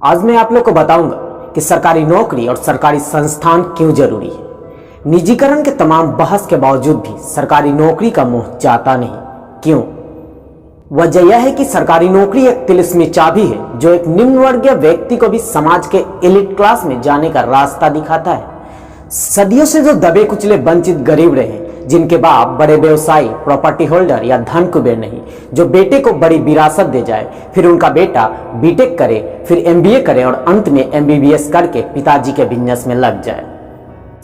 आज मैं आप लोग को बताऊंगा कि सरकारी नौकरी और सरकारी संस्थान क्यों जरूरी है। निजीकरण के तमाम बहस के बावजूद भी सरकारी नौकरी का मोह जाता नहीं। क्यों? वजह यह है कि सरकारी नौकरी एक तिलिस्मी चाबी है जो एक निम्न वर्गीय व्यक्ति को भी समाज के एलिट क्लास में जाने का रास्ता दिखाता है। सदियों से जो दबे कुचले वंचित गरीब रहे, जिनके बाप बड़े व्यवसायी, प्रॉपर्टी होल्डर या धन कुबेर नहीं, जो बेटे को बड़ी विरासत दे जाए, फिर उनका बेटा बीटेक करे, फिर एमबीए करे और अंत में एमबीबीएस करके पिताजी के बिजनेस में लग जाए।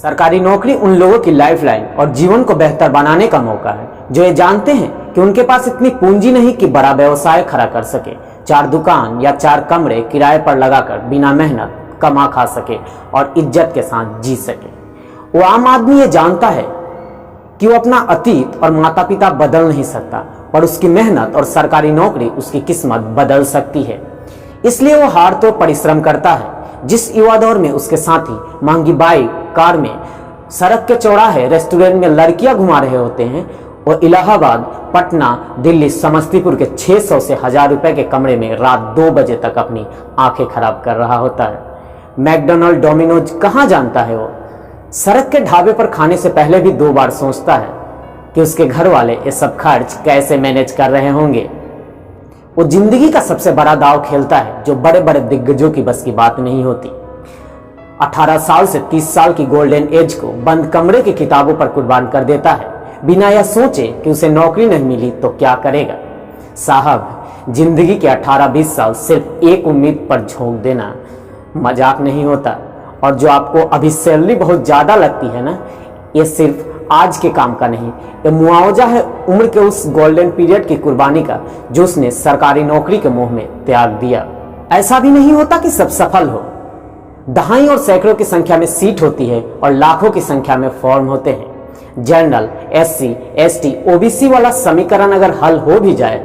सरकारी नौकरी उन लोगों की लाइफलाइन और जीवन को बेहतर बनाने का मौका है जो ये जानते हैं कि उनके पास इतनी पूंजी नहीं कि बड़ा व्यवसाय खड़ा कर सके, 4 दुकान या 4 कमरे किराए पर लगाकर बिना मेहनत कमा खा सके और इज्जत के साथ जी सके। वो आम आदमी ये जानता है कि वो अपना अतीत और माता पिता बदल नहीं सकता, पर उसकी मेहनत और सरकारी नौकरी उसकी किस्मत बदल सकती है। इसलिए वो हार तो परिश्रम करता है। जिस युवा दौर में उसके साथी महंगी बाइक, कार में, सड़क के चौराहे, रेस्टोरेंट में लड़कियां घुमा रहे होते हैं, वो इलाहाबाद, पटना, दिल्ली, समस्तीपुर के 600 से 1000 रुपए के कमरे में रात 2 बजे तक अपनी आंखें खराब कर रहा होता है। मैकडोनल्ड, डोमिनोज कहाँ जानता है वो? सड़क के ढाबे पर खाने से पहले भी 2 बार सोचता है कि उसके घर वाले ये सब खर्च कैसे मैनेज कर रहे होंगे। वो जिंदगी का सबसे बड़ा दांव खेलता है जो बड़े बड़े दिग्गजों की बस की बात नहीं होती। 18 साल से 30 साल की गोल्डन एज को बंद कमरे की किताबों पर कुर्बान कर देता है, बिना यह सोचे कि उसे नौकरी नहीं मिली तो क्या करेगा। साहब, जिंदगी के 18-20 साल सिर्फ एक उम्मीद पर झोंक देना मजाक नहीं होता। और जो आपको अभी सैलरी बहुत ज्यादा लगती है ना, ये सिर्फ आज के काम का नहीं, ये मुआवजा है उम्र के उस गोल्डन पीरियड की कुर्बानी का जो उसने सरकारी नौकरी के मोह में त्याग दिया। ऐसा भी नहीं होता कि सब सफल हो। दहाई और सैकड़ों की संख्या में सीट होती है और लाखों की संख्या में फॉर्म होते हैं। जनरल, एससी, एसटी, ओबीसी वाला समीकरण अगर हल हो भी जाए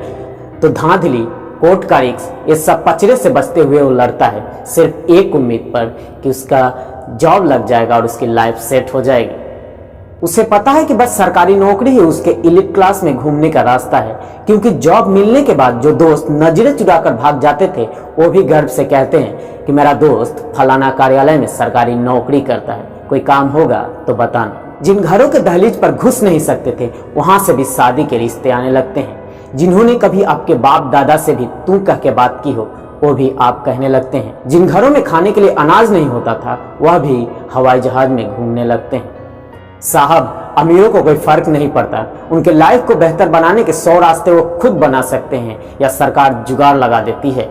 तो धांधली, कोर्ट का रिक्स, ये सब पचड़े से बचते हुए वो लड़ता है सिर्फ एक उम्मीद पर कि उसका जॉब लग जाएगा और उसकी लाइफ सेट हो जाएगी। उसे पता है कि बस सरकारी नौकरी ही उसके एलिट क्लास में घूमने का रास्ता है, क्योंकि जॉब मिलने के बाद जो दोस्त नजरें चुराकर भाग जाते थे वो भी गर्व से कहते हैं कि मेरा दोस्त फलाना कार्यालय में सरकारी नौकरी करता है, कोई काम होगा तो बताना। जिन घरों के दहलीज पर घुस नहीं सकते थे वहां से भी शादी के रिश्ते आने लगते हैं। जिन्होंने कभी आपके बाप दादा से भी तू कह के बात की हो वो भी आप कहने लगते हैं। जिन घरों में खाने के लिए अनाज नहीं होता था वह भी हवाई जहाज में घूमने लगते हैं। साहब, अमीरों को कोई फर्क नहीं पड़ता। उनके लाइफ को बेहतर बनाने के 100 रास्ते वो खुद बना सकते हैं या सरकार जुगाड़ लगा देती है।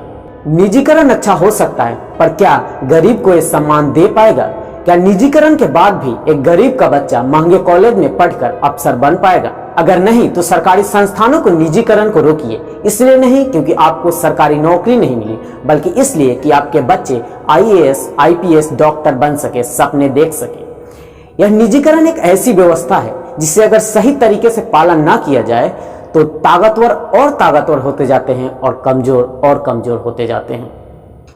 निजीकरण अच्छा हो सकता है, पर क्या गरीब को ये सम्मान दे पाएगा? क्या निजीकरण के बाद भी एक गरीब का बच्चा महंगे कॉलेज में पढ़कर अफसर बन पाएगा? अगर नहीं तो सरकारी संस्थानों को निजीकरण को रोकिए। इसलिए नहीं क्योंकि आपको सरकारी नौकरी नहीं मिली, बल्कि इसलिए कि आपके बच्चे आईएएस, आईपीएस, डॉक्टर बन सके, सपने देख सके। यह निजीकरण एक ऐसी व्यवस्था है जिसे अगर सही तरीके से पालन ना किया जाए तो ताकतवर और ताकतवर होते जाते हैं और कमजोर होते जाते हैं।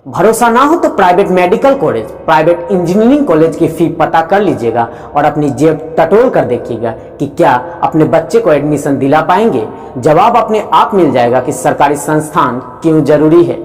भरोसा ना हो तो private medical college, private engineering college की फी पता कर लीजिएगा और अपनी जेब टटोल कर देखिएगा कि क्या अपने बच्चे को एडमिशन दिला पाएंगे। जवाब अपने आप मिल जाएगा कि सरकारी संस्थान क्यों जरूरी है।